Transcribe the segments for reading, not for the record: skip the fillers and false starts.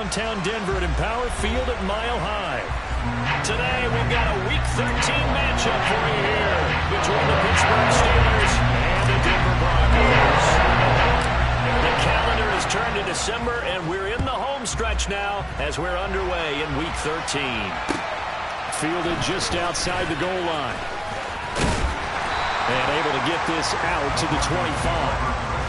downtown Denver at Empower Field at Mile High. Today, we've got a Week 13 matchup for you here between the Pittsburgh Steelers and the Denver Broncos. The calendar has turned to December, and we're in the home stretch now as we're underway in Week 13. Fielded just outside the goal line. And able to get this out to the 25.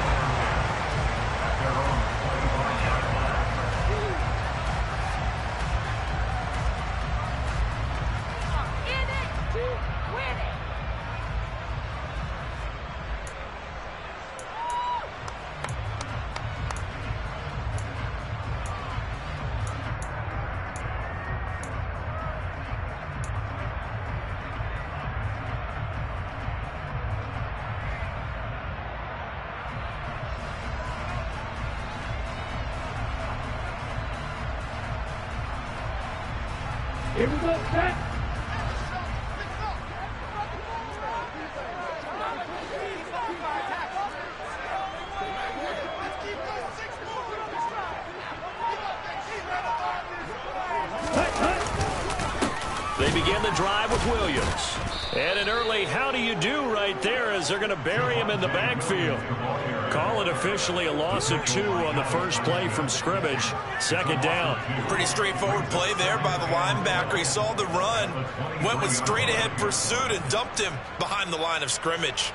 Here we go, set. They begin the drive with Williams. And an early how do you do right there as they're going to bury him in the backfield. Call it officially a loss of 2 on the first play from scrimmage. Second down. Pretty straightforward play there by the linebacker. He saw the run, went with straight ahead pursuit and dumped him behind the line of scrimmage.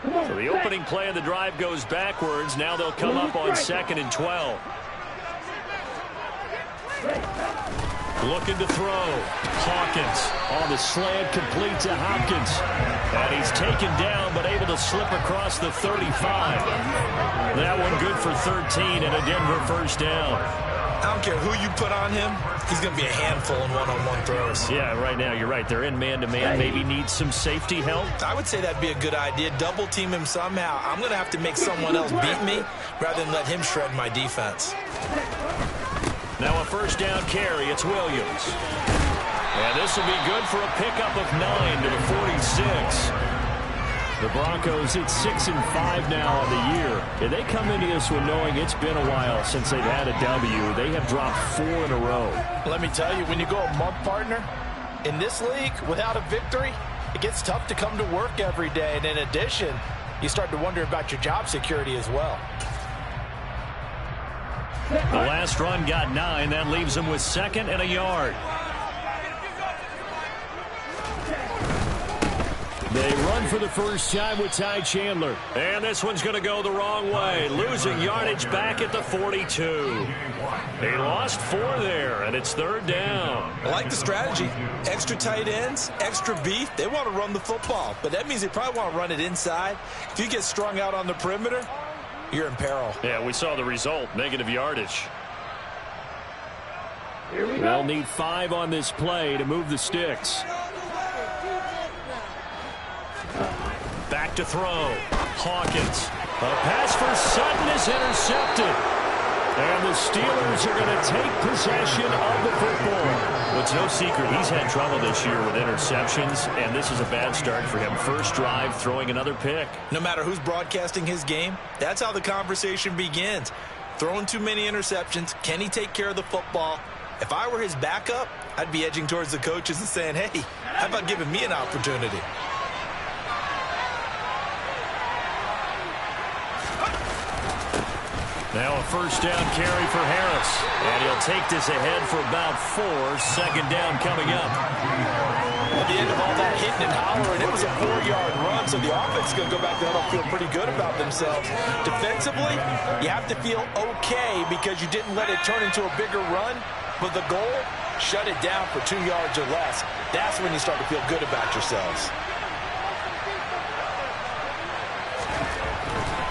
So the opening play of the drive goes backwards. Now they'll come up on 2nd and 12. Looking to throw. Hawkins on the slant, complete to Hopkins. And he's taken down, but able to slip across the 35. That one good for 13 and a Denver first down. I don't care who you put on him. He's going to be a handful in one-on-one throws. Yeah, right now you're right. They're in man-to-man. Maybe needs some safety help. I would say that'd be a good idea. Double team him somehow. I'm going to have to make someone else beat me rather than let him shred my defense. Now a first down carry. It's Williams. And this will be good for a pickup of 9 to the 46. The Broncos at 6-5 now on the year. And they come into this one knowing it's been a while since they've had a W. They have dropped 4 in a row. Let me tell you, when you go a month, partner, in this league, without a victory, it gets tough to come to work every day. And in addition, you start to wonder about your job security as well. The last run got 9. That leaves them with 2nd and a yard. They run for the first time with Ty Chandler. And this one's going to go the wrong way. Losing yardage back at the 42. They lost 4 there, and it's 3rd down. I like the strategy. Extra tight ends, extra beef. They want to run the football, but that means they probably want to run it inside. If you get strung out on the perimeter, you're in peril. Yeah, we saw the result, negative yardage. They'll need 5 on this play to move the sticks. Back to throw. Hawkins. A pass for Sutton is intercepted. And the Steelers are going to take possession of the football. Well, it's no secret he's had trouble this year with interceptions, and this is a bad start for him. First drive, throwing another pick. No matter who's broadcasting his game, that's how the conversation begins. Throwing too many interceptions. Can he take care of the football? If I were his backup, I'd be edging towards the coaches and saying, hey, how about giving me an opportunity? Now a first down carry for Harris. And he'll take this ahead for about 4. Second down coming up. At the end of all that hitting and hollering, it was a 4-yard run, so the offense is going to go back there and feel pretty good about themselves. Defensively, you have to feel okay because you didn't let it turn into a bigger run, but the goal, shut it down for 2 yards or less. That's when you start to feel good about yourselves.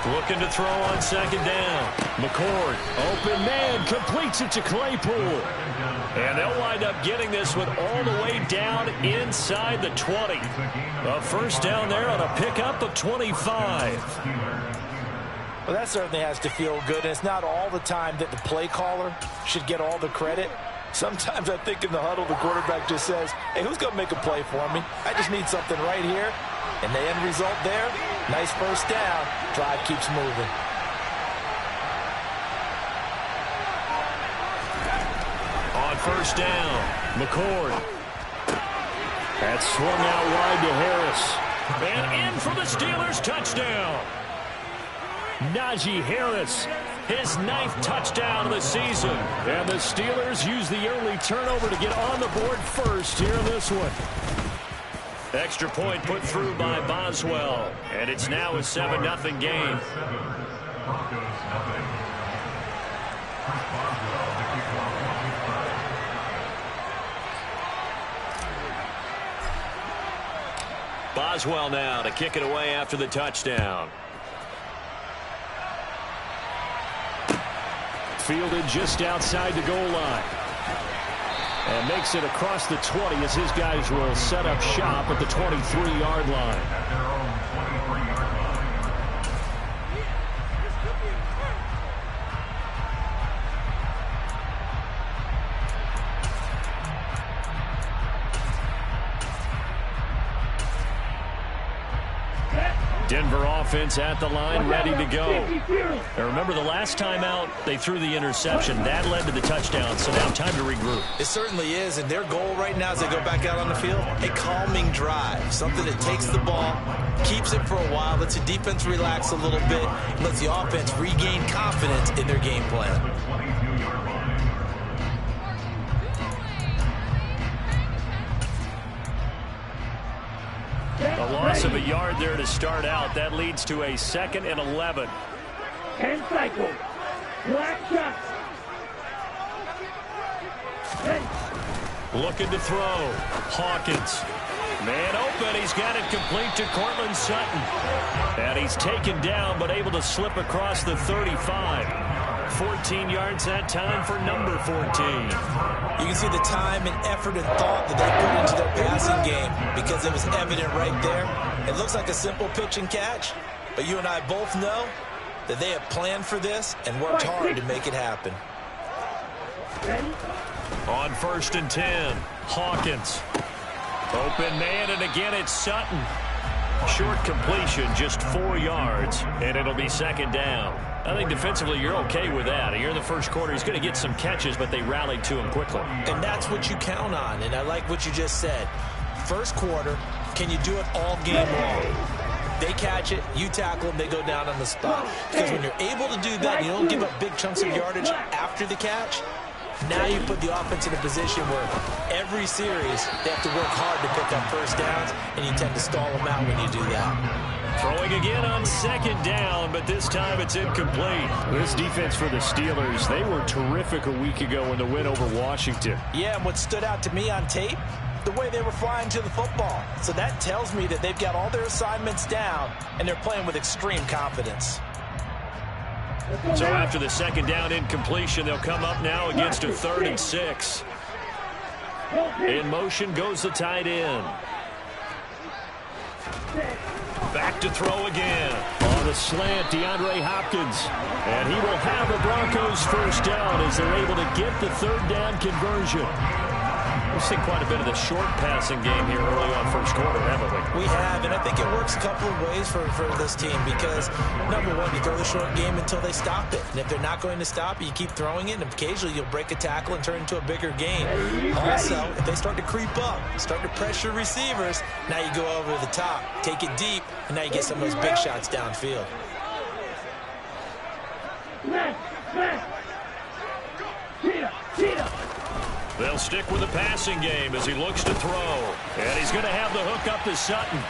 Looking to throw on second down. McCord, open man, completes it to Claypool. And they'll wind up getting this one all the way down inside the 20. A first down there on a pickup of 25. Well, that certainly has to feel good. And it's not all the time that the play caller should get all the credit. Sometimes I think in the huddle, the quarterback just says, hey, who's going to make a play for me? I just need something right here. And the end result there, nice first down. Drive keeps moving. On first down, McCord. That's swung out wide to Harris. And in for the Steelers, touchdown. Najee Harris, his 9th touchdown of the season. And the Steelers use the early turnover to get on the board first here in this one. Extra point put through by Boswell. And it's now a 7-0 game. Boswell now to kick it away after the touchdown. Fielded just outside the goal line. And makes it across the 20 as his guys will set up shop at the 23-yard line. Denver offense at the line, ready to go. Now remember, the last time out, they threw the interception. That led to the touchdown, so now time to regroup. It certainly is, and their goal right now as they go back out on the field, a calming drive, something that takes the ball, keeps it for a while, lets the defense relax a little bit, lets the offense regain confidence in their game plan. A loss of a yard there to start out. That leads to a 2nd and 11. 10 cycles. Black shot. Looking to throw. Hawkins. Man open. He's got it complete to Cortland Sutton. And he's taken down, but able to slip across the 35. 14 yards that time for number 14. You can see the time and effort and thought that they put into their passing game because it was evident right there. It looks like a simple pitch and catch, but you and I both know that they have planned for this and worked hard to make it happen. On 1st and 10, Hawkins. Open man, and again it's Sutton. Short completion, just 4 yards, and it'll be 2nd down. I think defensively you're okay with that. Here in the first quarter, he's going to get some catches, but they rallied to him quickly. And that's what you count on, and I like what you just said. First quarter, can you do it all game long? They catch it, you tackle them, they go down on the spot. Because when you're able to do that, you don't give up big chunks of yardage after the catch. Now you put the offense in a position where every series they have to work hard to pick up first downs, and you tend to stall them out when you do that. Throwing again on 2nd down, but this time it's incomplete. This defense for the Steelers, they were terrific a week ago in the win over Washington. Yeah, and what stood out to me on tape, the way they were flying to the football. So that tells me that they've got all their assignments down, and they're playing with extreme confidence. So after the 2nd down incompletion, they'll come up now against a 3rd and 6. In motion goes the tight end. Back to throw again. On the slant, DeAndre Hopkins. And he will have the Broncos first down as they're able to get the 3rd down conversion. We've seen quite a bit of the short passing game here early on first quarter, haven't we? We have, and I think it works a couple of ways for this team because, number one, you throw the short game until they stop it. And if they're not going to stop it, you keep throwing it, and occasionally you'll break a tackle and turn it into a bigger game. Also, if they start to creep up, start to pressure receivers, now you go over the top, take it deep, and now you get some of those big shots downfield. They'll stick with the passing game as he looks to throw. And he's going to have the hook up to Sutton.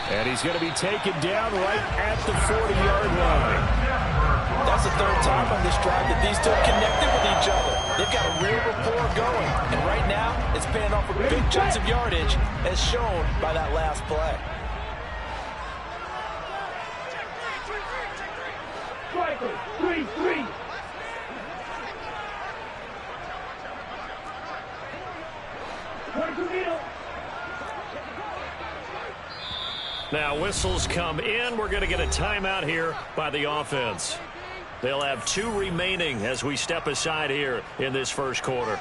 And he's going to be taken down right at the 40-yard line. That's the 3rd time on this drive that these two have connected with each other. They've got a real rapport going. And right now, it's paying off with big chunks of yardage as shown by that last play. Strikers, 3-3. Now whistles come in. We're going to get a timeout here by the offense. They'll have 2 remaining as we step aside here in this first quarter.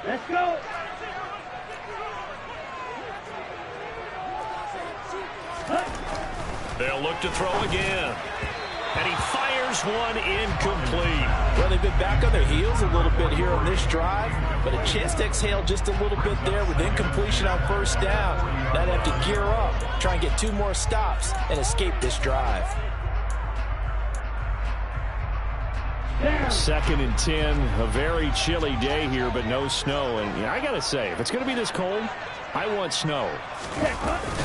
Let's go. They'll look to throw again. And he fires one incomplete. Well, they've been back on their heels a little bit here on this drive, but a chance to exhale just a little bit there with incompletion on first down. Now they have to gear up, try and get 2 more stops, and escape this drive. 2nd and 10, a very chilly day here, but no snow. And I got to say, if it's going to be this cold, I want snow.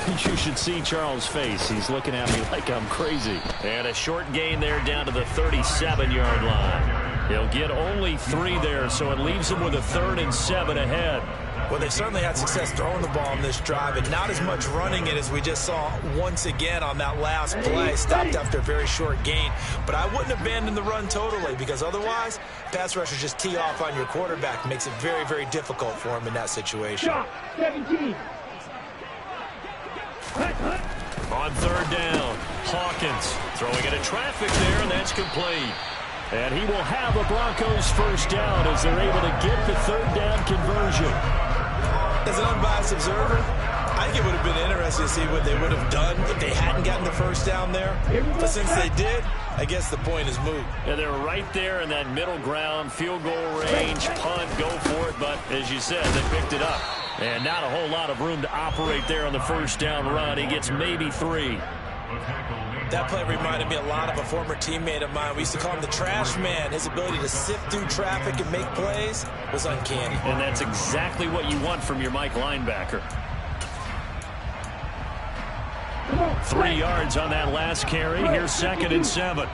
You should see Charles' face. He's looking at me like I'm crazy. And a short gain there down to the 37-yard line. He'll get only 3 there, so it leaves him with a 3rd and 7 ahead. Well, they certainly had success throwing the ball in this drive, and not as much running it as we just saw once again on that last play. Stopped after a very short gain. But I wouldn't abandon the run totally, because otherwise, pass rushers just tee off on your quarterback. Makes it very, very difficult for him in that situation. Shot, 17. On 3rd down, Hawkins throwing into traffic there, and that's complete. And he will have a Broncos first down as they're able to get the 3rd down conversion. As an unbiased observer, I think it would have been interesting to see what they would have done if they hadn't gotten the first down there. But since they did, I guess the point is moot. And they're right there in that middle ground, field goal range, punt, go for it. But as you said, they picked it up. And not a whole lot of room to operate there on the first down run. He gets maybe 3. That play reminded me a lot of a former teammate of mine. We used to call him the trash man. His ability to sift through traffic and make plays was uncanny. And that's exactly what you want from your Mike linebacker. 3 yards on that last carry. Here's 2nd and 7.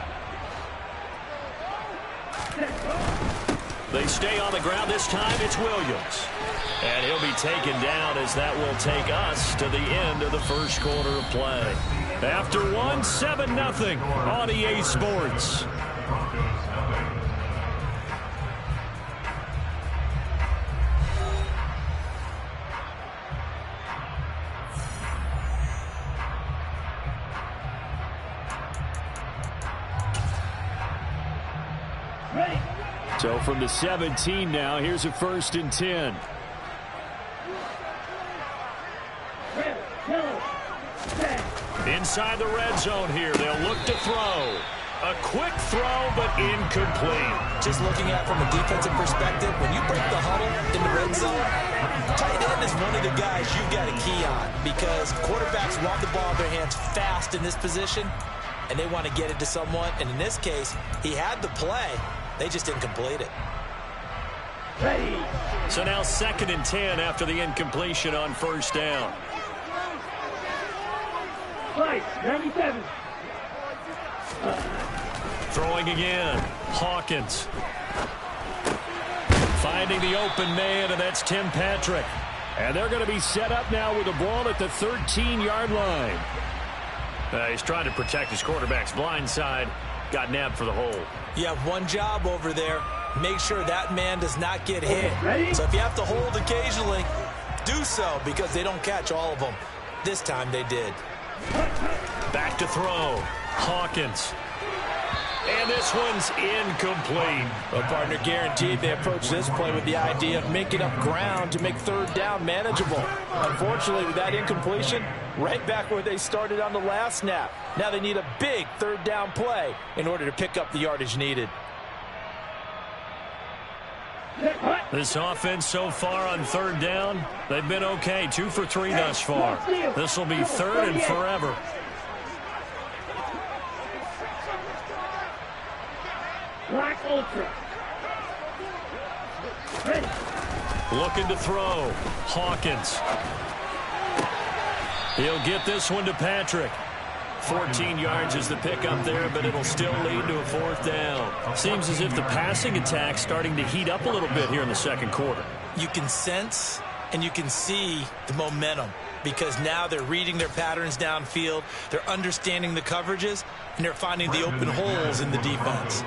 They stay on the ground. This time it's Williams. And he'll be taken down as that will take us to the end of the first quarter of play. After 1, 7-0 on EA Sports. So from the 17 now, here's a 1st and 10. Inside the red zone here, they'll look to throw. A quick throw, but incomplete. Just looking at it from a defensive perspective, when you break the huddle in the red zone, tight end is one of the guys you've got a key on, because quarterbacks want the ball in their hands fast in this position, and they want to get it to someone. And in this case, he had the play. They just didn't complete it. Ready. So now 2nd and 10 after the incompletion on first down. Right, 97. Throwing again. Hawkins. Finding the open man, and that's Tim Patrick. And they're going to be set up now with the ball at the 13-yard line. He's trying to protect his quarterback's blind side. Got nabbed for the hole. You have one job over there. Make sure that man does not get hit. Ready? So if you have to hold occasionally, do so, because they don't catch all of them. This time they did. Back to throw. Hawkins. And this one's incomplete. Well, partner, guaranteed they approach this play with the idea of making up ground to make 3rd down manageable. Unfortunately, with that incompletion, right back where they started on the last snap. Now they need a big 3rd down play in order to pick up the yardage needed. This offense so far on 3rd down, they've been okay. 2 for 3 thus far. This will be 3rd and forever. Black Ultra. Ready. Looking to throw. Hawkins. He'll get this one to Patrick. 14 yards is the pickup there, but it'll still lead to a 4th down. Seems as if the passing attack's starting to heat up a little bit here in the second quarter. You can sense and you can see the momentum, because now they're reading their patterns downfield, they're understanding the coverages, and they're finding the open holes in the defense.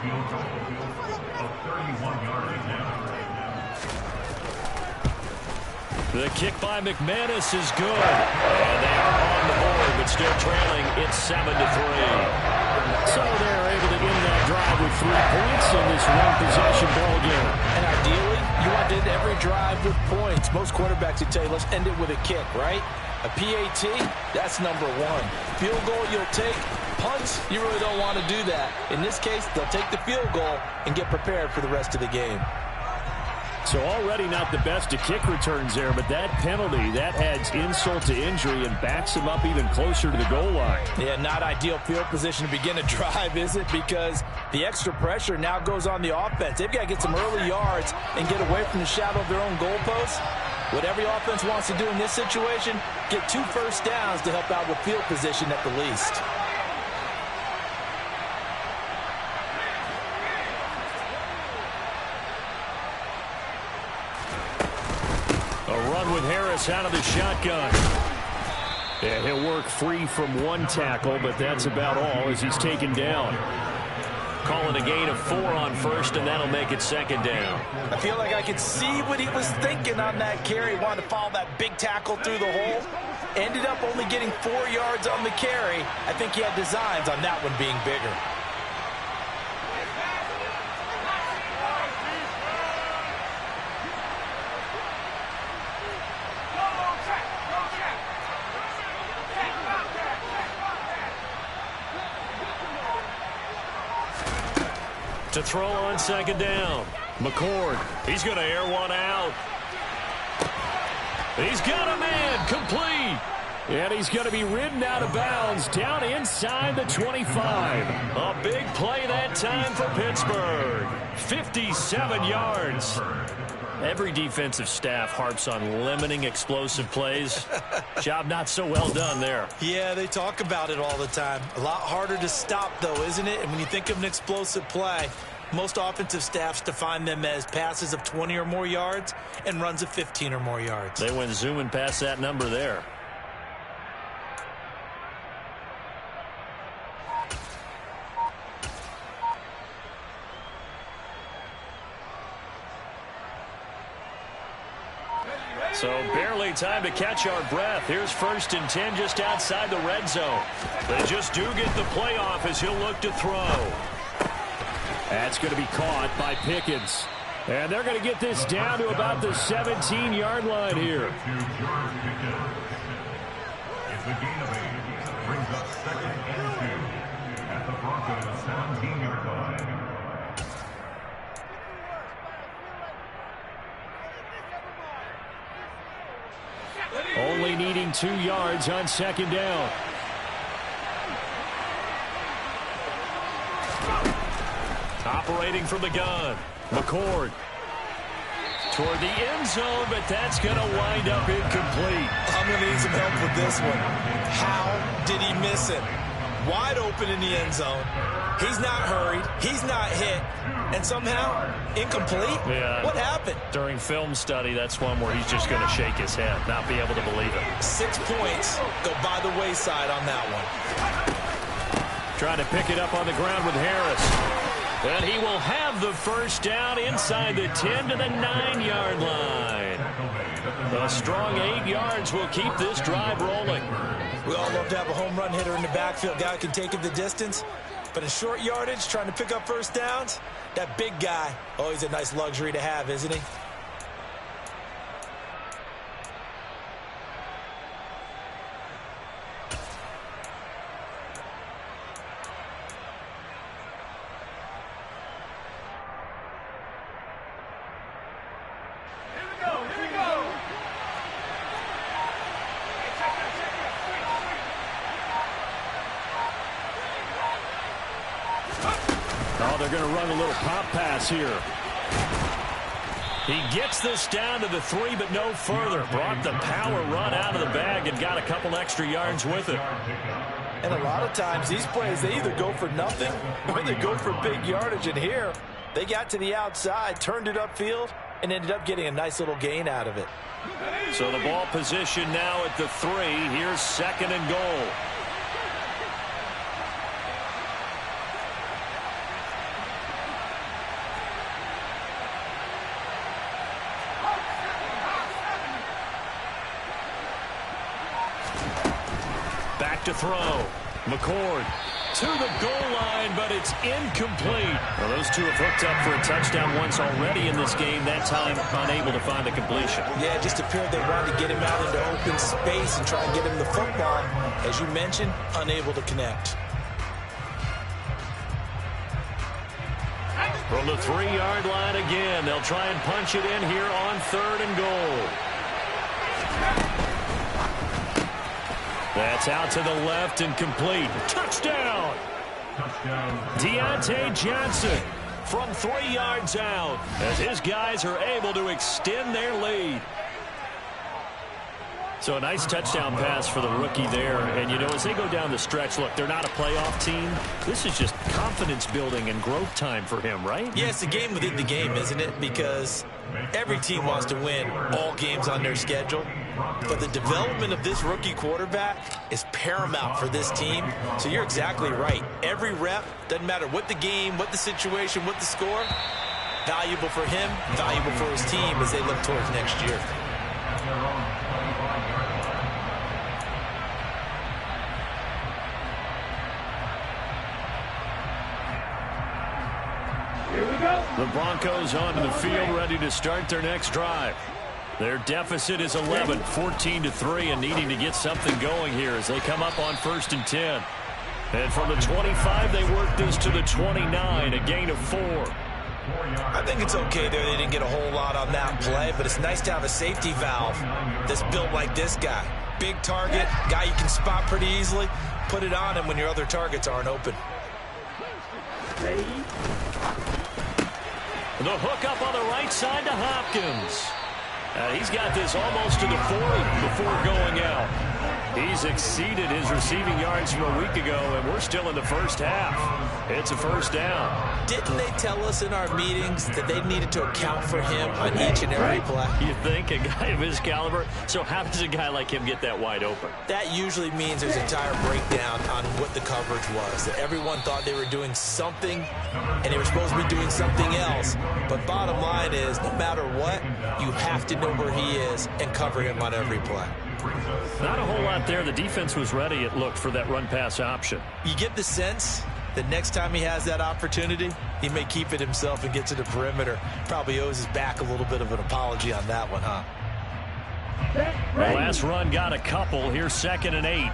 The kick by McManus is good, and they are on the board Pittsburgh, but still trailing. It's 7-3. So they're able to end that drive with 3 points in this one-possession ball game. And ideally, you want to end every drive with points. Most quarterbacks would tell you, let's end it with a kick, right? A PAT, that's number 1. Field goal, you'll take. Punts, you really don't want to do that. In this case, they'll take the field goal and get prepared for the rest of the game. So already not the best of kick returns there, but that penalty, that adds insult to injury and backs him up even closer to the goal line. Yeah, not ideal field position to begin a drive, is it? Because the extra pressure now goes on the offense. They've got to get some early yards and get away from the shadow of their own goalposts. What every offense wants to do in this situation, get 2 first downs to help out with field position at the least. A run with Harris out of the shotgun. Yeah, he'll work free from 1 tackle, but that's about all as he's taken down. Call it a gain of 4 on first, and that'll make it 2nd down. I feel like I could see what he was thinking on that carry. Wanted to follow that big tackle through the hole. Ended up only getting 4 yards on the carry. I think he had designs on that one being bigger. To throw on 2nd down. McCord, he's going to air one out. He's got a man, complete. And he's going to be ridden out of bounds down inside the 25. A big play that time for Pittsburgh. 57 yards. Every defensive staff harps on limiting explosive plays. Job not so well done there. Yeah, they talk about it all the time. A lot harder to stop, though, isn't it? And when you think of an explosive play, most offensive staffs define them as passes of 20 or more yards and runs of 15 or more yards. They went zooming past that number there. So barely time to catch our breath. Here's 1st and 10 just outside the red zone. They just do get the playoff as he'll look to throw. That's going to be caught by Pickens. And they're going to get this down to about the 17-yard line here. It's a gain of 8. Brings up 2nd and 2 at the Broncos' 17-yard line. Only needing 2 yards on 2nd down. Operating from the gun. McCord. Toward the end zone, but that's going to wind up incomplete. I'm going to need some help with this one. How did he miss it? Wide open in the end zone. He's not hurried. He's not hit. And somehow, incomplete? Yeah. What happened? During film study, that's one where he's just going to shake his head, not be able to believe it. 6 points go by the wayside on that one. Trying to pick it up on the ground with Harris. And he will have the 1st down inside the 10 to the 9-yard line. A strong 8 yards will keep this drive rolling. We all love to have a home run hitter in the backfield. Guy who can take it the distance. But in short yardage, trying to pick up 1st downs, that big guy, always a nice luxury to have, isn't he? They're going to run a little pop pass here. He gets this down to the 3, but no further. Brought the power run out of the bag and got a couple extra yards with it. And a lot of times, these plays, they either go for nothing or they go for big yardage. And here, they got to the outside, turned it upfield, and ended up getting a nice little gain out of it. So the ball position now at the 3. Here's 2nd and goal. Back to throw. McCord to the goal line, but it's incomplete. Well, those two have hooked up for a touchdown once already in this game. That time, unable to find the completion. Yeah, it just appeared they wanted to get him out into open space and try and get him the football. As you mentioned, unable to connect. From the 3-yard line again, they'll try and punch it in here on 3rd and goal. That's out to the left and complete. Touchdown! Deontay Johnson from 3 yards out as his guys are able to extend their lead. So a nice touchdown pass for the rookie there. And, you know, as they go down the stretch, look, they're not a playoff team. This is just confidence building and growth time for him, right? Yeah, it's a game within the game, isn't it? Because every team wants to win all games on their schedule. But the development of this rookie quarterback is paramount for this team. So you're exactly right. Every rep, doesn't matter what the game, what the situation, what the score, valuable for him, valuable for his team as they look towards next year. Here we go. The Broncos onto the field, ready to start their next drive. Their deficit is 11, 14-3, and needing to get something going here as they come up on 1st and 10. And from the 25, they work this to the 29, a gain of 4. I think it's okay there. They didn't get a whole lot on that play, but it's nice to have a safety valve that's built like this guy. Big target, guy you can spot pretty easily. Put it on him when your other targets aren't open. Ready. The hook up on the right side to Hopkins. He's got this almost to the 40 before going out. He's exceeded his receiving yards from a week ago, and we're still in the first half. It's a first down. Didn't they tell us in our meetings that they needed to account for him on each and every play? You think a guy of his caliber? So how does a guy like him get that wide open? That usually means there's a entire breakdown on what the coverage was. That everyone thought they were doing something, and they were supposed to be doing something else. But bottom line is, no matter what, you have to know where he is and cover him on every play. Not a whole lot there. The defense was ready, it looked, for that run-pass option. You get the sense that next time he has that opportunity, he may keep it himself and get to the perimeter. Probably owes his back a little bit of an apology on that one, huh? The last run got a couple. Here's 2nd and 8.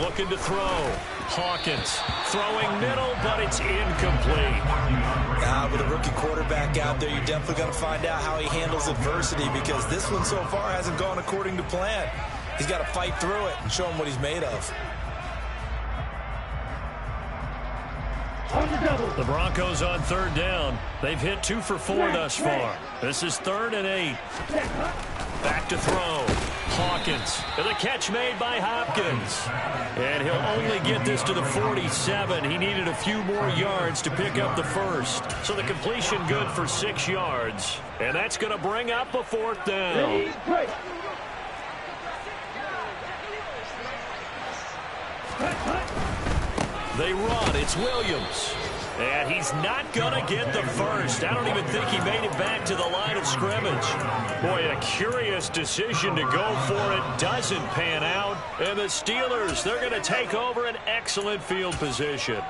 Looking to throw. Hawkins throwing middle, but it's incomplete. With a rookie quarterback out there, you're definitely going to find out how he handles adversity, because this one so far hasn't gone according to plan. He's got to fight through it and show him what he's made of. The Broncos on 3rd down. They've hit 2 for 4 thus far. This is 3rd and 8. Back to throw. Hawkins. And the catch made by Hopkins. And he'll only get this to the 47. He needed a few more yards to pick up the first. So the completion good for 6 yards. And that's going to bring up a 4th down. They run. It's Williams. And he's not going to get the first. I don't even think he made it back to the line of scrimmage. Boy, a curious decision to go for it. Doesn't pan out. And the Steelers, they're going to take over an excellent field position.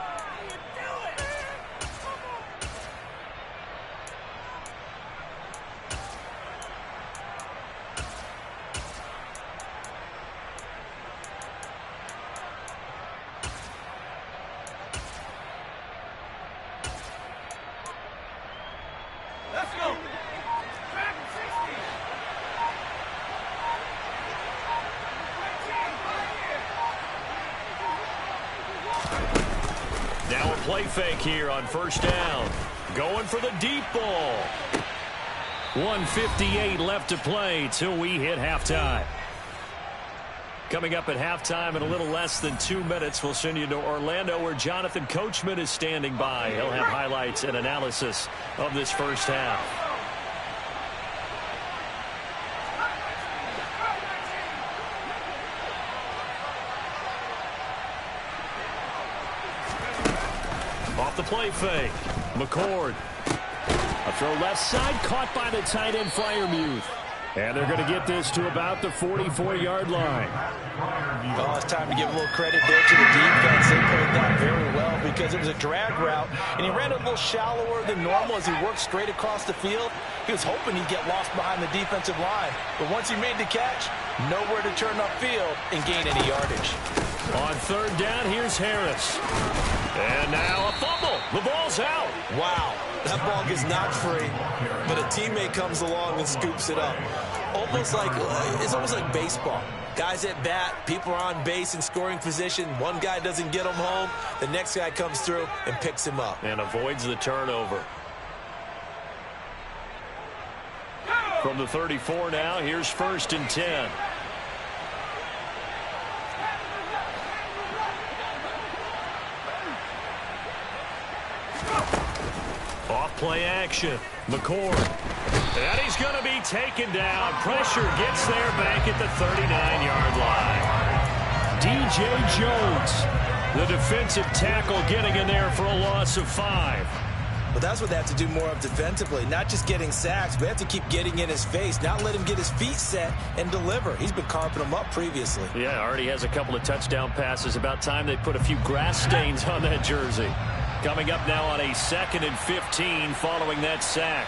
Now a play fake here on 1st down. Going for the deep ball. 1:58 left to play till we hit halftime. Coming up at halftime in a little less than 2 minutes, we'll send you to Orlando, where Jonathan Coachman is standing by. He'll have highlights and analysis of this first half. Off the play fake. McCord. A throw left side, caught by the tight end, Freiermuth. And they're going to get this to about the 44-yard line. Oh, it's time to give a little credit there to the defense. They played that very well because it was a drag route, and he ran a little shallower than normal as he worked straight across the field. He was hoping he'd get lost behind the defensive line, but once he made the catch, nowhere to turn upfield and gain any yardage. On third down, here's Harris. And now a fumble. The ball's out. Wow, that ball gets knocked free, but a teammate comes along and scoops it up. It's almost like baseball. Guys at bat, people are on base in scoring position. One guy doesn't get him home. The next guy comes through and picks him up. And avoids the turnover. From the 34 now, here's 1st and 10. Off play action. McCord. And he's going to be taken down. Pressure gets there back at the 39-yard line. DJ Jones, the defensive tackle, getting in there for a loss of 5. But that's what they have to do more of defensively. Not just getting sacks, but they have to keep getting in his face. Not let him get his feet set and deliver. He's been carping them up previously. Yeah, already has a couple of touchdown passes. About time they put a few grass stains on that jersey. Coming up now on a 2nd and 15 following that sack.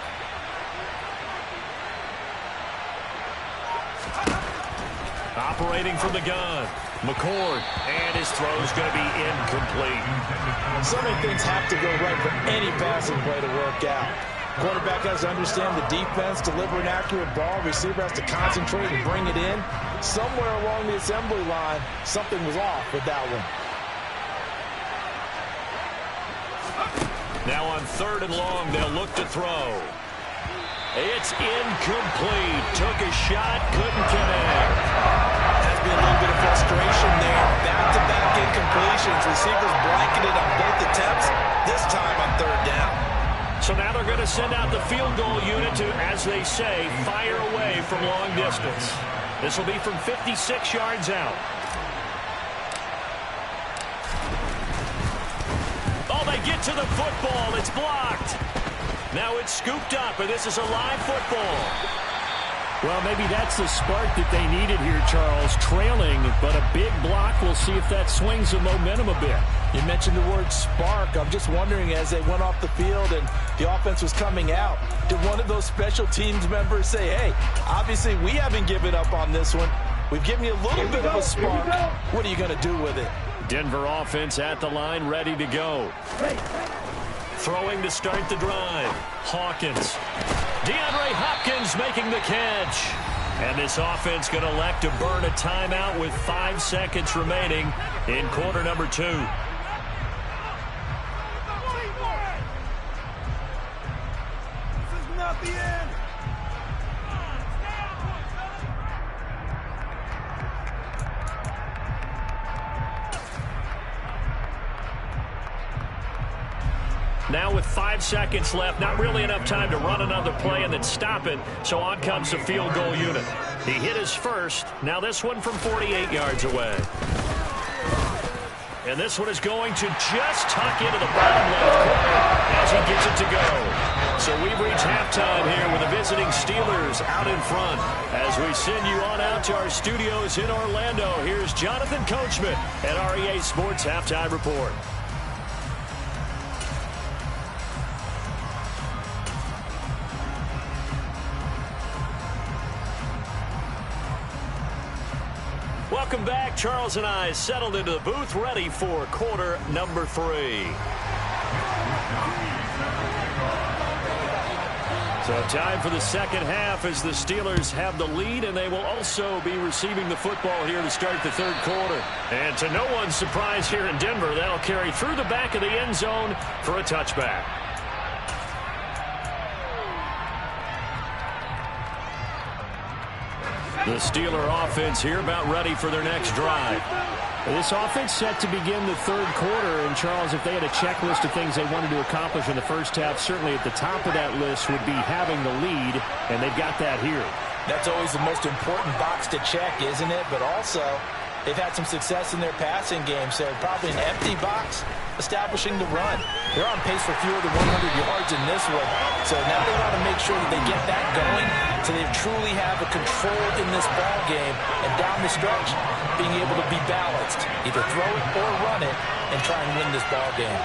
Operating from the gun. McCord, and his throw is going to be incomplete. So many things have to go right for any passing play to work out. Quarterback has to understand the defense, deliver an accurate ball. Receiver has to concentrate and bring it in. Somewhere along the assembly line, something was off with that one. Now on 3rd and long, they'll look to throw. It's incomplete. Took a shot, couldn't connect. Has been a little bit of frustration there. Back-to-back incompletions. Receivers blanketed on both attempts, this time on 3rd down. So now they're going to send out the field goal unit to, as they say, fire away from long distance. This will be from 56 yards out. Oh, they get to the football. It's blocked. Now it's scooped up, and this is a live football. Well, maybe that's the spark that they needed here, Charles. Trailing, but a big block. We'll see if that swings the momentum a bit. You mentioned the word spark. I'm just wondering, as they went off the field and the offense was coming out, did one of those special teams members say, hey, obviously we haven't given up on this one. We've given you a little bit of a spark. What are you going to do with it? Denver offense at the line, ready to go. Throwing to start the drive. Hawkins. DeAndre Hopkins making the catch. And this offense going to elect to burn a timeout with 5 seconds remaining in quarter number 2. This is not the end. Now with 5 seconds left, not really enough time to run another play and then stop it. So on comes the field goal unit. He hit his first. Now this one from 48 yards away. And this one is going to just tuck into the bottom left corner as he gets it to go. So we've reached halftime here with the visiting Steelers out in front. As we send you on out to our studios in Orlando, here's Jonathan Coachman at REA Sports Halftime Report. Welcome back. Charles and I settled into the booth, ready for quarter number 3. So time for the second half as the Steelers have the lead, and they will also be receiving the football here to start the third quarter. And to no one's surprise here in Denver, that'll carry through the back of the end zone for a touchback. The Steeler offense here about ready for their next drive. This offense set to begin the third quarter. And, Charles, if they had a checklist of things they wanted to accomplish in the first half, certainly at the top of that list would be having the lead, and they've got that here. That's always the most important box to check, isn't it? But also, they've had some success in their passing game, so probably an empty box establishing the run. They're on pace for fewer than 100 yards in this one. So now they want to make sure that they get that going So they truly have a control in this ball game, and down the stretch, being able to be balanced, either throw it or run it, and try and win this ball game.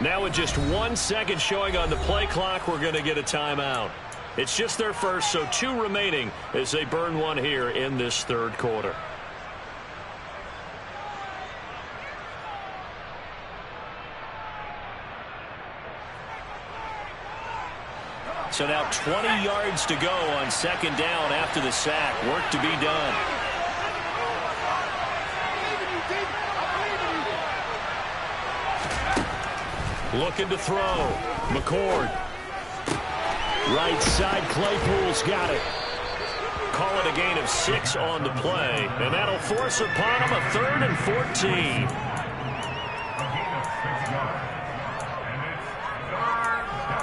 Now with just 1 second showing on the play clock, we're going to get a timeout. It's just their first, so 2 remaining as they burn one here in this third quarter. So now 20 yards to go on second down after the sack. Work to be done. Looking to throw. McCord. Right side, Claypool's got it. Call it a gain of 6 on the play, and that'll force upon him a 3rd and 14. A gain of 6 yards. And it's 3rd down.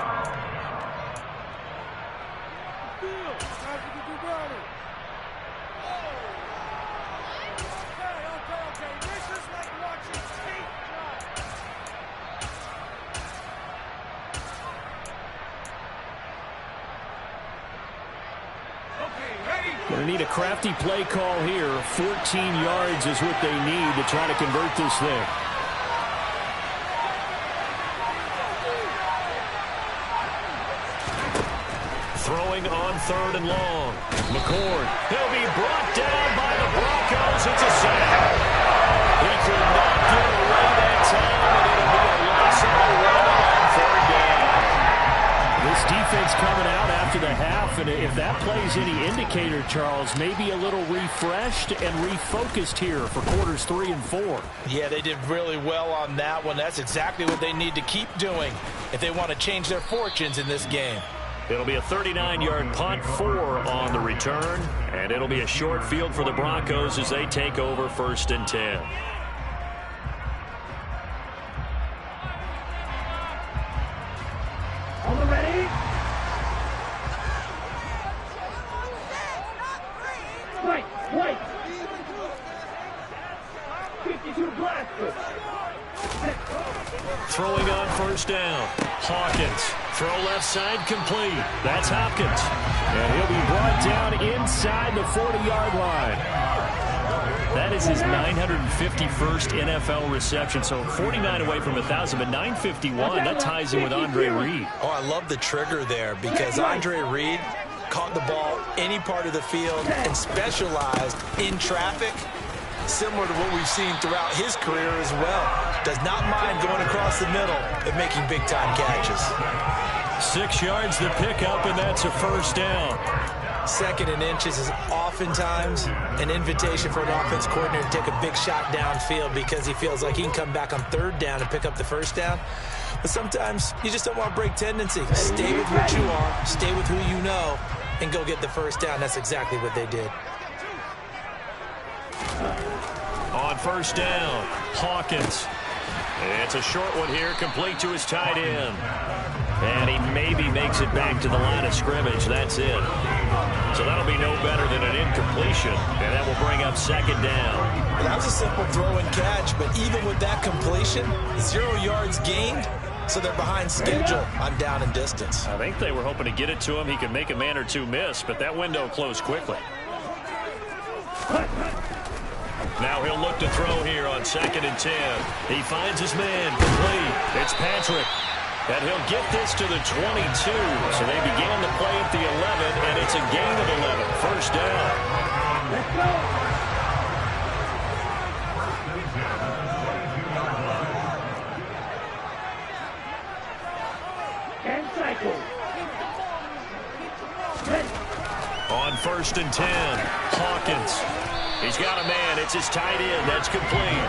Okay. This is like watching tape drop. Going to need a crafty play call here. 14 yards is what they need to try to convert this thing. Throwing on 3rd and long. McCord. He'll be brought down by the Broncos. It's a sack. He could not get away that time, and it'll be a loss of a run on 3rd down. This defense coming out after the half, and if that plays any indicator, Charles, maybe a little refreshed and refocused here for quarters 3 and 4. Yeah, they did really well on that one. That's exactly what they need to keep doing if they want to change their fortunes in this game. It'll be a 39-yard punt, 4 on the return, and it'll be a short field for the Broncos as they take over 1st and 10. On the ready. White. 52 Blackfoot. Throwing on 1st down. Hawkins. Throw left side complete. That's Hopkins. And he'll be brought down inside the 40-yard line. That is his 951st NFL reception. So 49 away from 1,000, but 951. That ties him with Andre Reed. Oh, I love the trigger there because Andre Reed caught the ball any part of the field and specialized in traffic, similar to what we've seen throughout his career as well. Does not mind going across the middle and making big-time catches. 6 yards to pick up, and that's a 1st down. 2nd and inches is oftentimes an invitation for an offense coordinator to take a big shot downfield because he feels like he can come back on 3rd down and pick up the 1st down. But sometimes you just don't want to break tendency. Stay with what you are, stay with who you know, and go get the 1st down. That's exactly what they did. On 1st down, Hawkins. It's a short one here, complete to his tight end. And he maybe makes it back to the line of scrimmage. That's it. So that'll be no better than an incompletion. And that will bring up 2nd down. Well, that was a simple throw and catch, but even with that completion, 0 yards gained, so they're behind schedule on down and distance. I think they were hoping to get it to him. He could make a man or two miss, but that window closed quickly. Now he'll look to throw here on 2nd and 10. He finds his man complete. It's Patrick. And he'll get this to the 22. So they began the play at the 11, and it's a gain of 11. 1st down. Let's go. And cycle. On 1st and 10, Hawkins. He's got a man. It's his tight end. That's complete.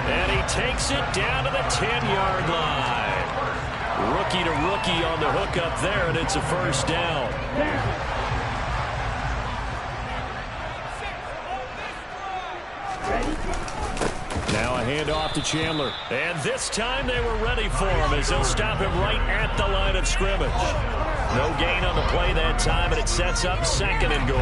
And he takes it down to the 10-yard line. Rookie to rookie on the hook up there, and it's a 1st down. Now a handoff to Chandler. And this time they were ready for him as they'll stop him right at the line of scrimmage. No gain on the play that time, and it sets up 2nd and goal.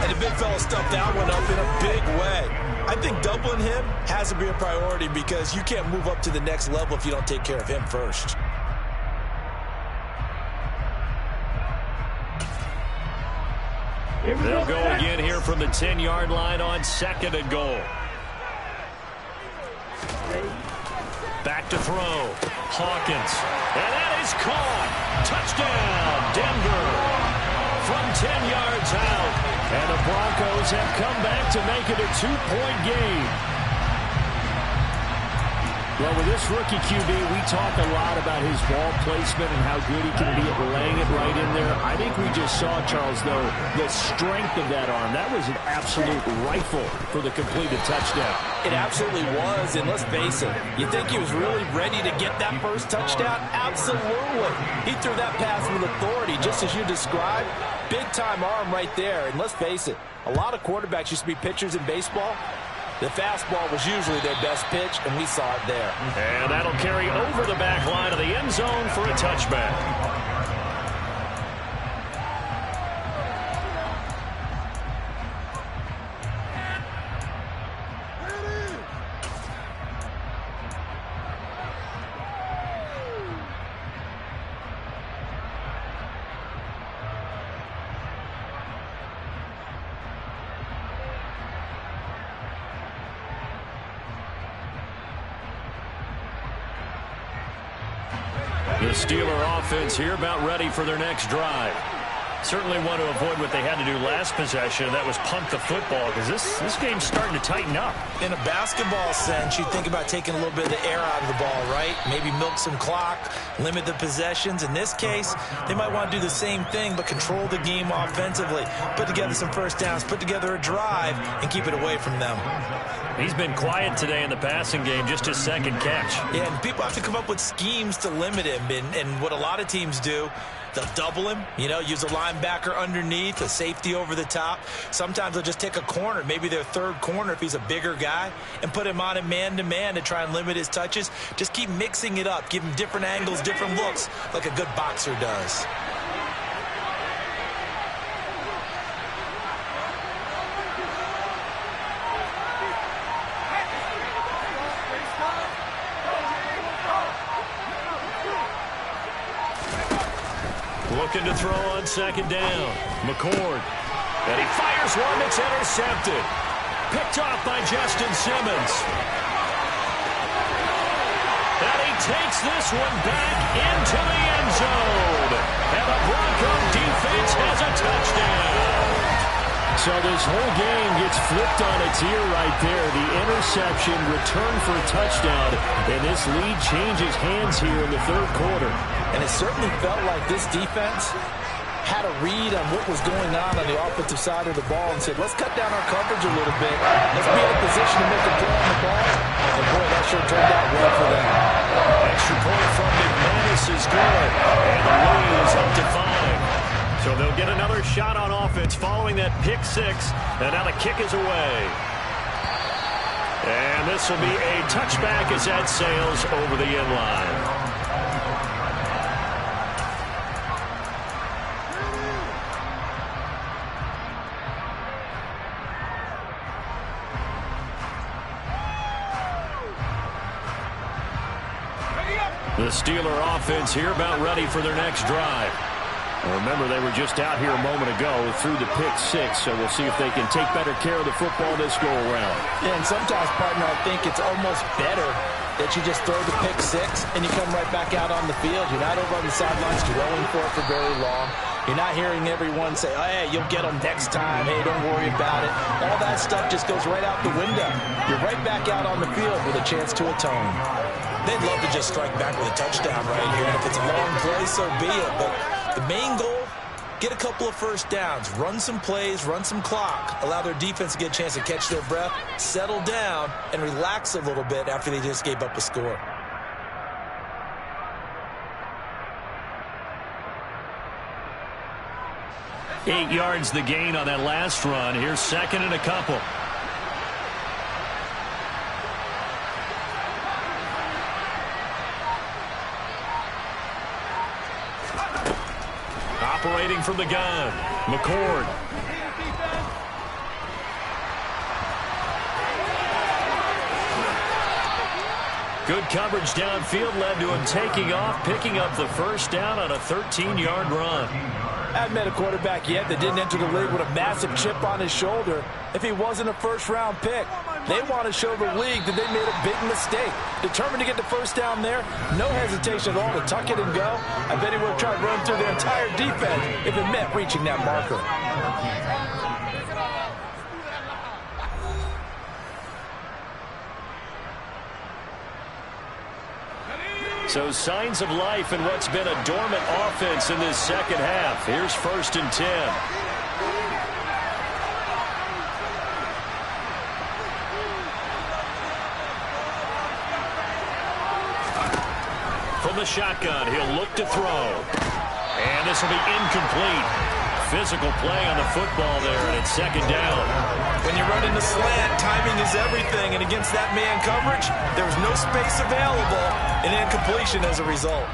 And the big fella stuffed that one up in a big way. I think doubling him has to be a priority because you can't move up to the next level if you don't take care of him first. They'll go again here from the 10-yard line on 2nd and goal. Back to throw. Hawkins. And that is caught. Touchdown, Denver. From 10 yards out. And the Broncos have come back to make it a 2-point game. Well, with this rookie QB, we talk a lot about his ball placement and how good he can be at laying it right in there. I think we just saw, Charles, though, the strength of that arm. That was an absolute rifle for the completed touchdown. It absolutely was, and let's face it, you think he was really ready to get that first touchdown? Absolutely. He threw that pass with authority, just as you described. Big-time arm right there, and let's face it, a lot of quarterbacks used to be pitchers in baseball. The fastball was usually their best pitch, and we saw it there. And that'll carry over the back line of the end zone for a touchback. The Steeler offense here about ready for their next drive. Certainly want to avoid what they had to do last possession. That was punt the football because this game's starting to tighten up. In a basketball sense, you think about taking a little bit of the air out of the ball, right? Maybe milk some clock, limit the possessions. In this case, they might want to do the same thing, but control the game offensively. Put together some first downs, put together a drive, and keep it away from them. He's been quiet today in the passing game, just his 2nd catch. Yeah, and people have to come up with schemes to limit him. And what a lot of teams do, they'll double him, use a linebacker underneath, a safety over the top. Sometimes they'll just take a corner, maybe their 3rd corner if he's a bigger guy, and put him on a man-to-man to try and limit his touches. Just keep mixing it up, give him different angles, different looks, like a good boxer does. Looking to throw on 2nd down. McCord. And he fires one that's intercepted. Picked off by Justin Simmons. And he takes this one back into the end zone. And the Bronco defense has a touchdown. So this whole game gets flipped on its ear right there. The interception, return for a touchdown. And this lead changes hands here in the 3rd quarter. And it certainly felt like this defense had a read on what was going on the offensive side of the ball and said, let's cut down our coverage a little bit. Let's be in a position to make a play on the ball. And, boy, that sure turned out well for them. Extra point from McManus is good. And the lead is up to 5. So they'll get another shot on offense following that pick 6. And now the kick is away. And this will be a touchback as that sails over the end line. The Steeler offense here about ready for their next drive. Remember, they were just out here a moment ago through the pick 6, so we'll see if they can take better care of the football this go-around. Yeah, and sometimes, partner, I think it's almost better that you just throw the pick 6 and you come right back out on the field. You're not over on the sidelines dwelling for it for very long. You're not hearing everyone say, oh, hey, you'll get them next time. Hey, don't worry about it. All that stuff just goes right out the window. You're right back out on the field with a chance to atone. They'd love to just strike back with a touchdown right here. And if it's a long play, so be it. But the main goal, get a couple of first downs, run some plays, run some clock, allow their defense to get a chance to catch their breath, settle down, and relax a little bit after they just gave up a score. Eight yards the gain on that last run. Here's 2nd and a couple. Operating from the gun, McCord. Good coverage downfield led to him taking off, picking up the first down on a 13-yard run. I haven't met a quarterback yet that didn't enter the league with a massive chip on his shoulder if he wasn't a first-round pick. They want to show the league that they made a big mistake. Determined to get the first down there, no hesitation at all to tuck it and go. I bet he would have tried to run through their entire defense if it meant reaching that marker. So signs of life in what's been a dormant offense in this second half. Here's 1st and 10. From the shotgun, he'll look to throw. And this will be incomplete. Physical play on the football there, and it's 2nd down. When you run in the slant, timing is everything, and against that man coverage, there was no space available, and incompletion as a result.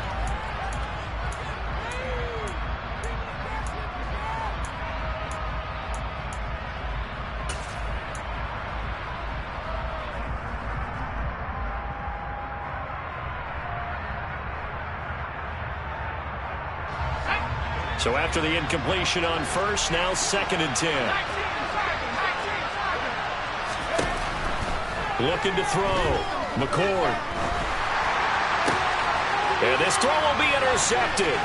So after the incompletion on first, now 2nd and 10. Looking to throw. McCord. And this throw will be intercepted.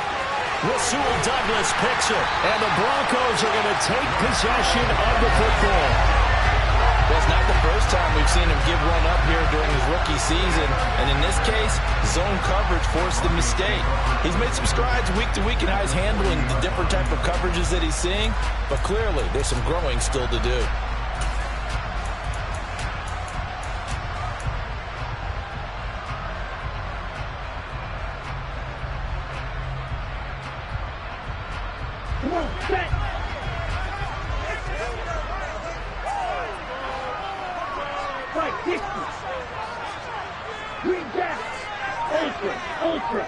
Rasul Douglas picks it. And the Broncos are going to take possession of the football. Well, it's not the first time we've seen him give one up here during his rookie season. And in this case, zone coverage forced the mistake. He's made some strides week to week in how he's handling the different type of coverages that he's seeing. But clearly, there's some growing still to do. Come on, set. Right, distance. Green back. Ultra.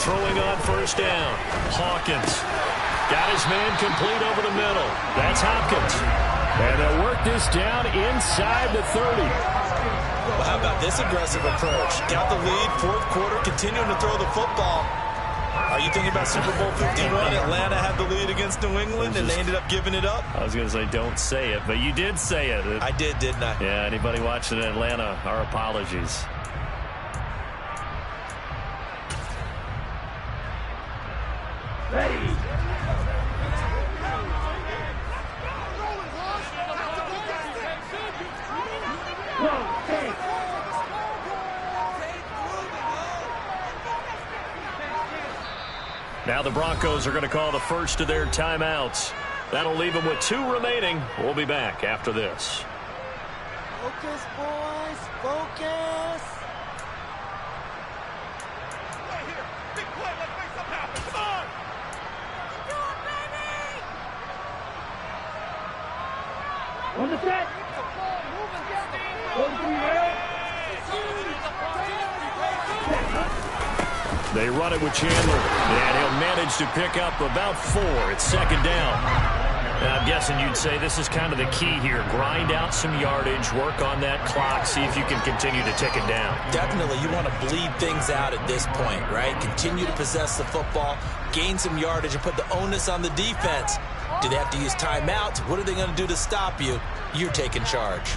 Throwing on 1st down. Hawkins. Got his man complete over the middle. That's Hopkins. And they'll work this down inside the 30. Well, how about this aggressive approach? Got the lead, 4th quarter, continuing to throw the football. Are you thinking about Super Bowl 51? Atlanta had the lead against New England, and they ended up giving it up? I was going to say don't say it, but you did say it. I did, didn't I? Yeah, anybody watching Atlanta, our apologies. Ready. Now the Broncos are going to call the first of their timeouts. That'll leave them with 2 remaining. We'll be back after this. Focus, boys. Focus. Right here. Big play. Let's make something happen. Come on. Do it, baby. On the set. Go to the rail. They run it with Chandler, and he'll manage to pick up about 4. It's 2nd down. And I'm guessing you'd say this is kind of the key here. Grind out some yardage, work on that clock, see if you can continue to tick it down. Definitely, you want to bleed things out at this point, right? Continue to possess the football, gain some yardage, and put the onus on the defense. Do they have to use timeouts? What are they going to do to stop you? You're taking charge.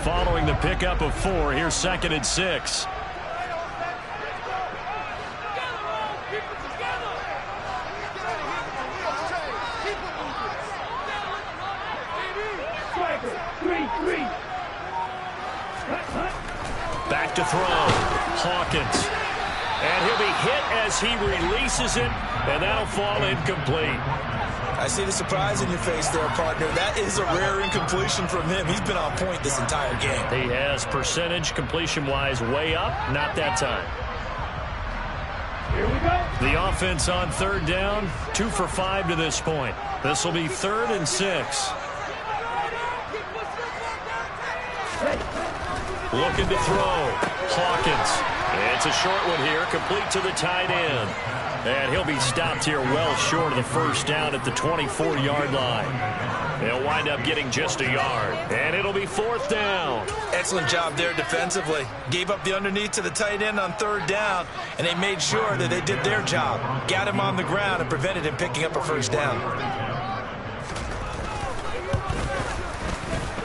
Following the pickup of 4, here's 2nd and 6. Back to throw. Hawkins. And he'll be hit as he releases it, and that'll fall incomplete. I see the surprise in your face there, partner. That is a rare incompletion from him. He's been on point this entire game. He has percentage completion-wise way up, not that time. Here we go. The offense on 3rd down, 2 for 5 to this point. This will be 3rd and 6. Looking to throw. Hawkins. It's a short one here, complete to the tight end. And he'll be stopped here well short of the first down at the 24-yard line. He'll wind up getting just a yard. And it'll be 4th down. Excellent job there defensively. Gave up the underneath to the tight end on 3rd down, and they made sure that they did their job. Got him on the ground and prevented him picking up a first down.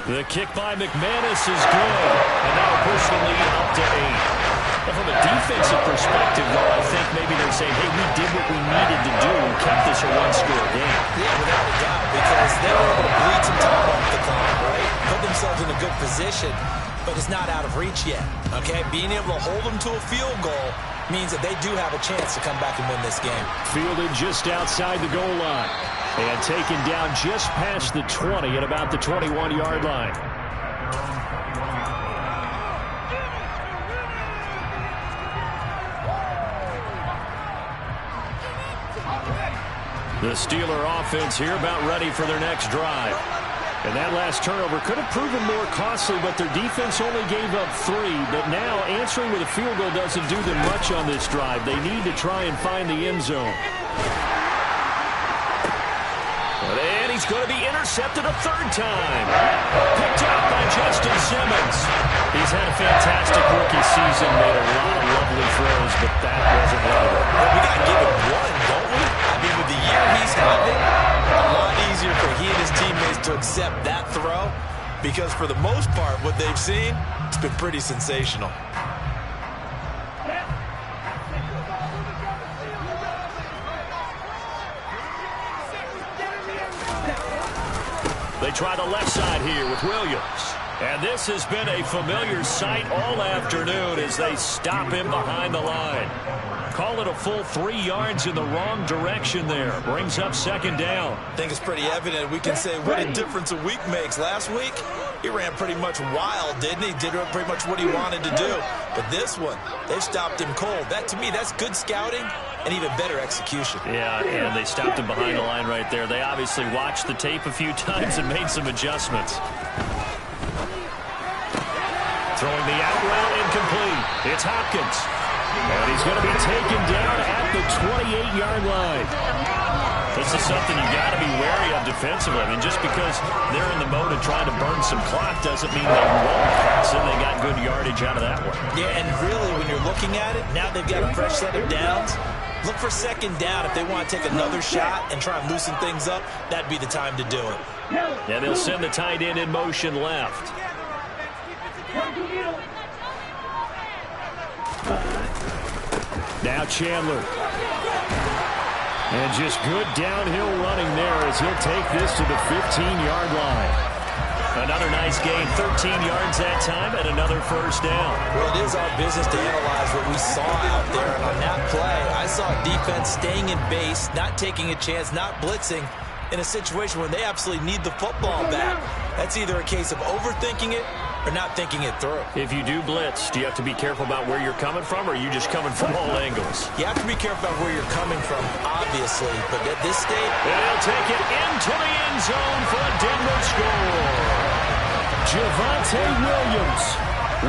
The kick by McManus is good. And now push the lead up to 8. But from a defensive perspective, though, I think maybe they're saying, hey, we did what we needed to do and kept this a one-score game. Yeah, without a doubt, because they were able to bleed some time off the clock, right? Put themselves in a good position, but it's not out of reach yet, okay? Being able to hold them to a field goal means that they do have a chance to come back and win this game. Fielded just outside the goal line. And taken down just past the 20 at about the 21-yard line. The Steeler offense here about ready for their next drive. And that last turnover could have proven more costly, but their defense only gave up 3. But now answering with a field goal doesn't do them much on this drive. They need to try and find the end zone. And he's going to be intercepted a 3rd time. Picked up by Justin Simmons. He's had a fantastic rookie season, made a lot of lovely throws, but that wasn't one of them. Well, we got to give him one, don't we? I mean, with the year he's having, a lot easier for he and his teammates to accept that throw, because for the most part, what they've seen, it's been pretty sensational. They try the left side here with Williams. And this has been a familiar sight all afternoon as they stop him behind the line. Call it a full 3 yards in the wrong direction there. Brings up 2nd down. I think it's pretty evident. We can say what a difference a week makes. Last week, he ran pretty much wild, didn't he? Did pretty much what he wanted to do. But this one, they've stopped him cold. That, to me, that's good scouting and even better execution. Yeah, and they stopped him behind the line right there. They obviously watched the tape a few times and made some adjustments. Throwing the out route incomplete. It's Hopkins. And he's going to be taken down at the 28-yard line. This is something you got to be wary of defensively. I mean, just because they're in the mode of trying to burn some clock doesn't mean they won't pass it. They got good yardage out of that one. Yeah, and really, when you're looking at it, now they've got a fresh set of downs. Look for 2nd down. If they want to take another shot and try and loosen things up, that'd be the time to do it. Yeah, they'll send the tight end in motion left. Now Chandler. And just good downhill running there as he'll take this to the 15-yard line. Another nice gain, 13 yards that time, and another 1st down. Well, it is our business to analyze what we saw out there. And on that play, I saw defense staying in base, not taking a chance, not blitzing, in a situation where they absolutely need the football back. That's either a case of overthinking it or not thinking it through. If you do blitz, do you have to be careful about where you're coming from, or are you just coming from all angles? You have to be careful about where you're coming from, obviously, but at this stage... And he'll take it into the end zone for a Denver score. Javonte Williams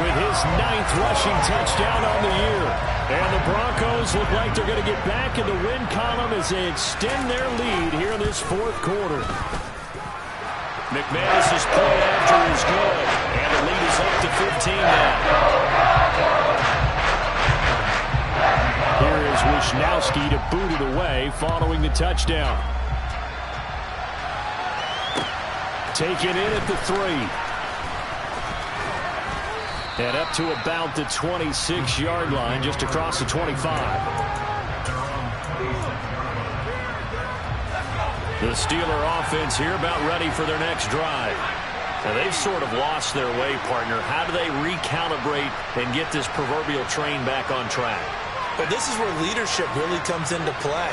with his 9th rushing touchdown on the year. And the Broncos look like they're going to get back in the win column as they extend their lead here in this 4th quarter. McManus' play after is good, and the lead is up to 15 now. Here is Wisnowski to boot it away following the touchdown. Taken in at the 3. And up to about the 26-yard line, just across the 25. The Steeler offense here about ready for their next drive. Now they've sort of lost their way, partner. How do they recalibrate and get this proverbial train back on track? Well, this is where leadership really comes into play.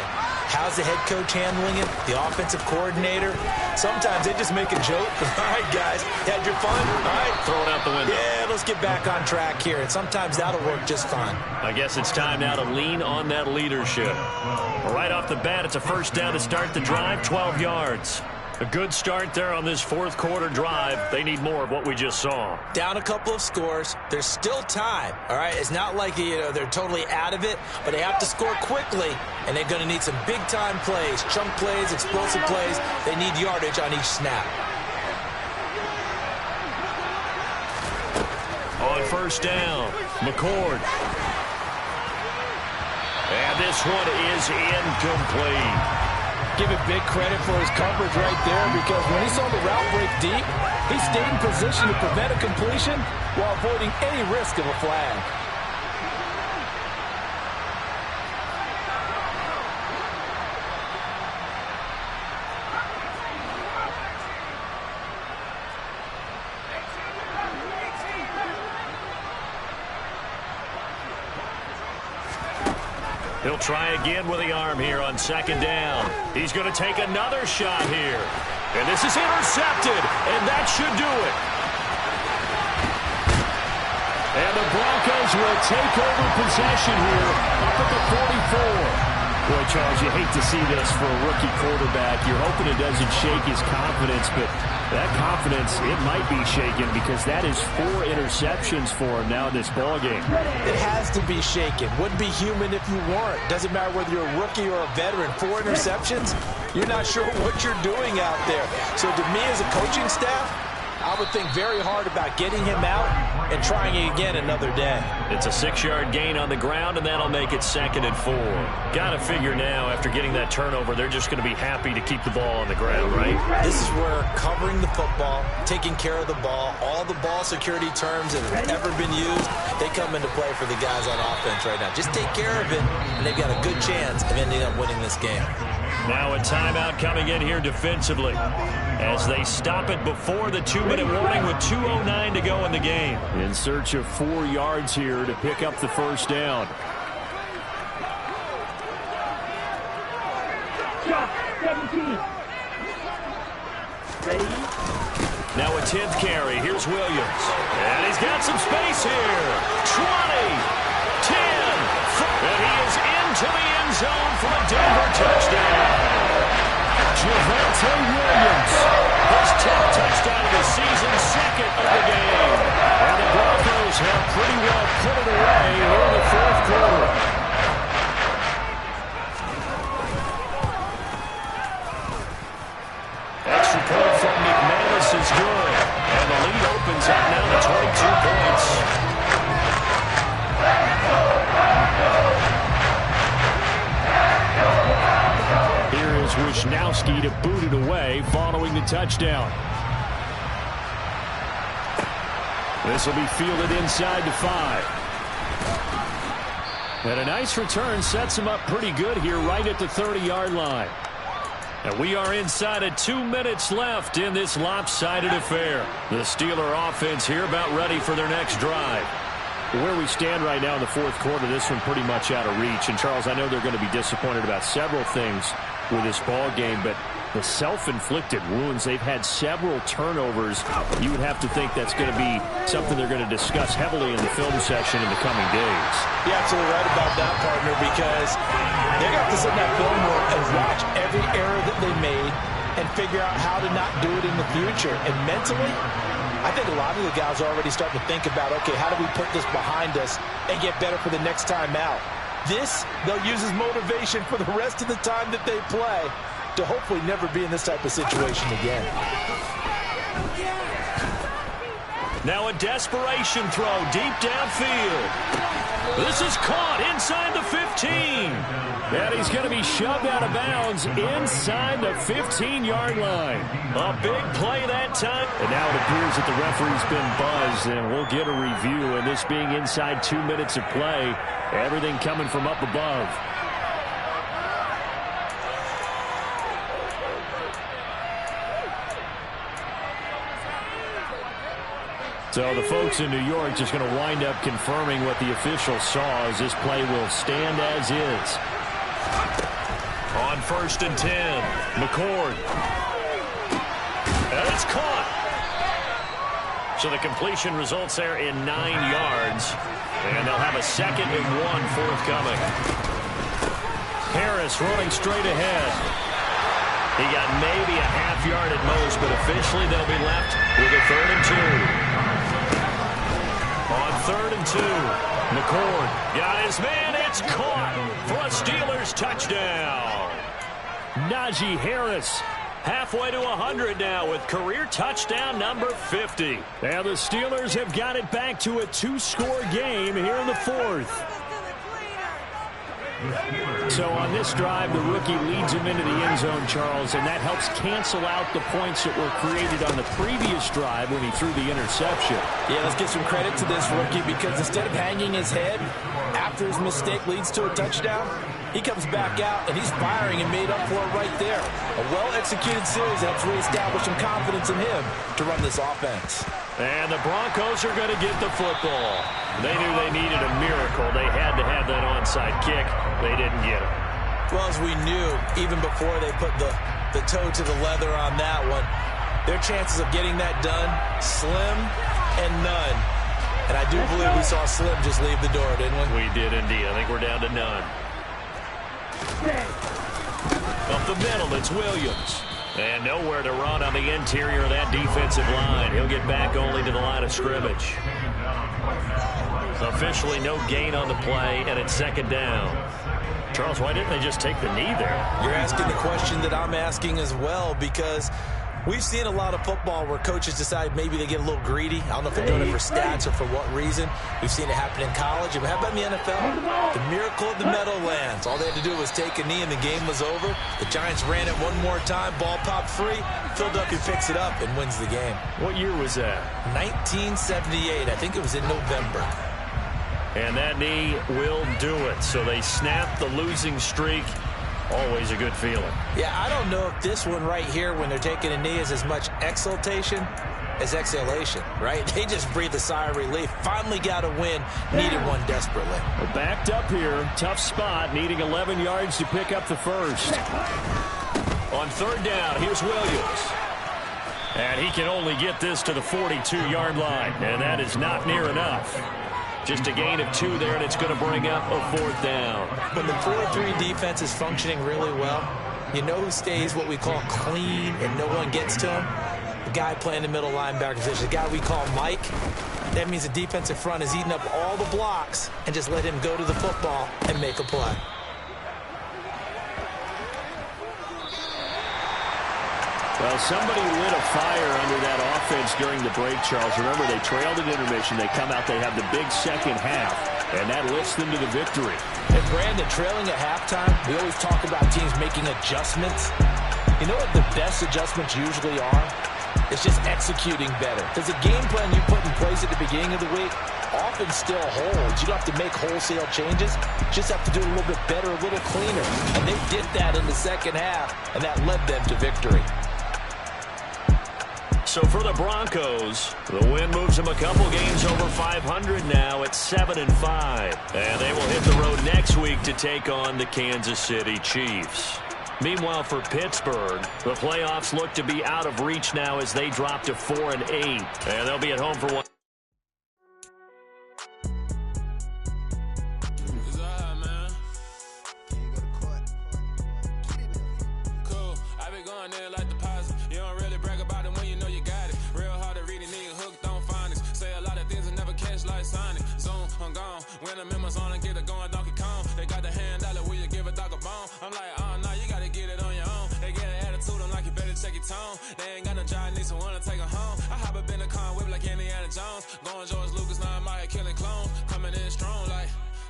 How's the head coach handling it? The offensive coordinator? Sometimes they just make a joke. All right, guys, had your fun? All right. Throw it out the window. Yeah, let's get back on track here. And sometimes that'll work just fine. I guess it's time now to lean on that leadership. Right off the bat, it's a 1st down to start the drive, 12 yards. A good start there on this fourth quarter drive. They need more of what we just saw. Down a couple of scores. There's still time, all right? It's not like, they're totally out of it, but they have to score quickly, and they're going to need some big-time plays, chunk plays, explosive plays. They need yardage on each snap. On first down, McCord. And this one is incomplete. Give it big credit for his coverage right there, because when he saw the route break deep, he stayed in position to prevent a completion while avoiding any risk of a flag. He'll try again with the arm here on second down. He's going to take another shot here. And this is intercepted, and that should do it. And the Broncos will take over possession here up at the 44. Boy, Charles, you hate to see this for a rookie quarterback. You're hoping it doesn't shake his confidence, but that confidence, it might be shaken because that is 4 interceptions for him now in this ballgame. It has to be shaken. Wouldn't be human if you weren't. Doesn't matter whether you're a rookie or a veteran. 4 interceptions, you're not sure what you're doing out there. So to me as a coaching staff, I would think very hard about getting him out and trying it again another day. It's a 6-yard gain on the ground, and that'll make it 2nd and 4. Got to figure now, after getting that turnover, they're just going to be happy to keep the ball on the ground, right? This is where covering the football, taking care of the ball, all the ball security terms that have ever been used, they come into play for the guys on offense right now. Just take care of it, and they've got a good chance of ending up winning this game. Now a timeout coming in here defensively as they stop it before the 2-minute warning with 2:09 to go in the game. In search of 4 yards here to pick up the first down. Now a 10th carry. Here's Williams. And he's got some space here. 20, 10, and he is into the end zone for a Denver touchdown. Javonte Williams, his 10th touchdown of the season, 2nd of the game. And the Broncos have pretty well put it away in the fourth quarter. Extra point from McManus is good. And the lead opens up now to 22 points. Here is Wisnowski to boot it away following the touchdown. This will be fielded inside the 5. And a nice return sets him up pretty good here right at the 30-yard line. And we are inside of 2 minutes left in this lopsided affair. The Steeler offense here about ready for their next drive. Where we stand right now in the fourth quarter, this one pretty much out of reach. And, Charles, I know they're going to be disappointed about several things with this ball game, but the self-inflicted wounds, they've had several turnovers. You would have to think that's going to be something they're going to discuss heavily in the film session in the coming days. You're absolutely right about that, partner, because they got to sit in that film room and watch every error that they made and figure out how to not do it in the future. And mentally, I think a lot of the guys are already starting to think about, okay, how do we put this behind us and get better for the next time out? This, they'll use as motivation for the rest of the time that they play to hopefully never be in this type of situation again. Now a desperation throw deep downfield. This is caught inside the 15. And he's going to be shoved out of bounds inside the 15-yard line. A big play that time. And now it appears that the referee's been buzzed, and we'll get a review. And this being inside 2 minutes of play, everything coming from up above. So the folks in New York just going to wind up confirming what the official saw as this play will stand as is. On 1st and 10, McCord. And it's caught. So the completion results there in 9 yards. And they'll have a 2nd and 1 forthcoming. Harris running straight ahead. He got maybe a half yard at most, but officially they'll be left with a 3rd and 2. On 3rd and 2, McCord got his man. It's caught for a Steelers touchdown. Najee Harris halfway to 100 now with career touchdown number 50. And the Steelers have got it back to a 2-score game here in the 4th. So on this drive, the rookie leads him into the end zone, Charles, and that helps cancel out the points that were created on the previous drive when he threw the interception. Yeah, let's give some credit to this rookie because instead of hanging his head after his mistake leads to a touchdown, he comes back out and he's firing and made up for it right there. A well-executed series helps reestablish some confidence in him to run this offense. And the Broncos are going to get the football. They knew they needed a miracle. They had to have that onside kick. They didn't get it. Well, as we knew, even before they put the toe to the leather on that one, their chances of getting that done, slim and none. And I do believe we saw Slim just leave the door, didn't we? We did indeed. I think we're down to none. Up the middle, it's Williams. And nowhere to run on the interior of that defensive line. He'll get back only to the line of scrimmage. Officially no gain on the play, and it's 2nd down. Charles, why didn't they just take the knee there? You're asking the question that I'm asking as well, because we've seen a lot of football where coaches decide maybe they get a little greedy. I don't know if they're doing it for stats or for what reason. We've seen it happen in college. And how about in the NFL? The miracle of the Meadowlands. All they had to do was take a knee and the game was over. The Giants ran it one more time. Ball popped free. Philadelphia picks it up and wins the game. What year was that? 1978. I think it was in November. And that knee will do it. So they snap the losing streak. Always a good feeling. Yeah, I don't know if this one right here, when they're taking a knee, is as much exultation as exhalation, right? They just breathe a sigh of relief. Finally got a win. Needed one desperately. Well, backed up here. Tough spot. Needing 11 yards to pick up the first. On 3rd down, here's Williams. And he can only get this to the 42-yard line. And that is not near enough. Just a gain of 2 there, and it's going to bring up a 4th down. When the 4-3 defense is functioning really well, you know who stays what we call clean and no one gets to him? The guy playing the middle linebacker position, the guy we call Mike. That means the defensive front is eating up all the blocks and just let him go to the football and make a play. Well, somebody lit a fire under that offense during the break, Charles. Remember, they trailed at intermission. They come out, they have the big second half, and that lifts them to the victory. And Brandon, trailing at halftime, we always talk about teams making adjustments. You know what the best adjustments usually are? It's just executing better. Because the game plan you put in place at the beginning of the week often still holds. You don't have to make wholesale changes. You just have to do it a little bit better, a little cleaner. And they did that in the second half, and that led them to victory. So for the Broncos, the win moves them a couple games over 500 now at 7-5. And they will hit the road next week to take on the Kansas City Chiefs. Meanwhile, for Pittsburgh, the playoffs look to be out of reach now as they drop to 4-8. And they'll be at home for one. When I'm in my zone and get it going, Donkey Kong. They got the hand dollar, will you give a dog a bone? I'm like, oh, no, you gotta get it on your own. They get an attitude, I'm like, you better check your tone. They ain't got no job, need someone to take her home. I hop up in the car, whip like Indiana Jones. Going George Lucas, now I'm out here killing clones. Coming in strong like,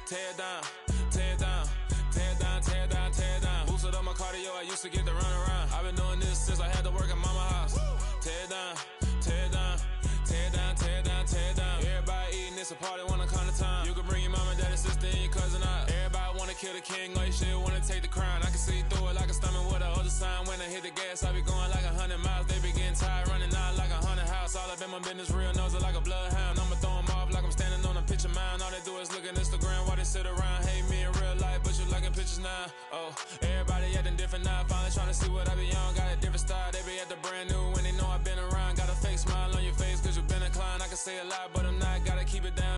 tear down, tear down, tear down, tear down, tear down. Boosted up my cardio, I used to get to run around. I've been doing this since I had to work at mama house. Tear down, tear down, tear down, tear down, tear down. Everybody eating, it's a party, one kind of time. You can bring your mama, daddy, sister, and your cousin out. Everybody wanna kill the king, or you shit wanna take the crown. I can see through it like a stomach with a other sign. When I hit the gas, I be going like 100 miles. They be getting tired, running out like 100 house. All up in my business, real nose like a bloodhound. I'ma throw them off like I'm standing on a picture mound. All they do is look at Instagram while they sit around. Hate me in real life, but you liking pictures now. Oh, everybody acting different now. Finally trying to see what I be on. Got a different style, they be at the brand new when they know I've been around. Got a fake smile on your face cause you been inclined. I can say a lot,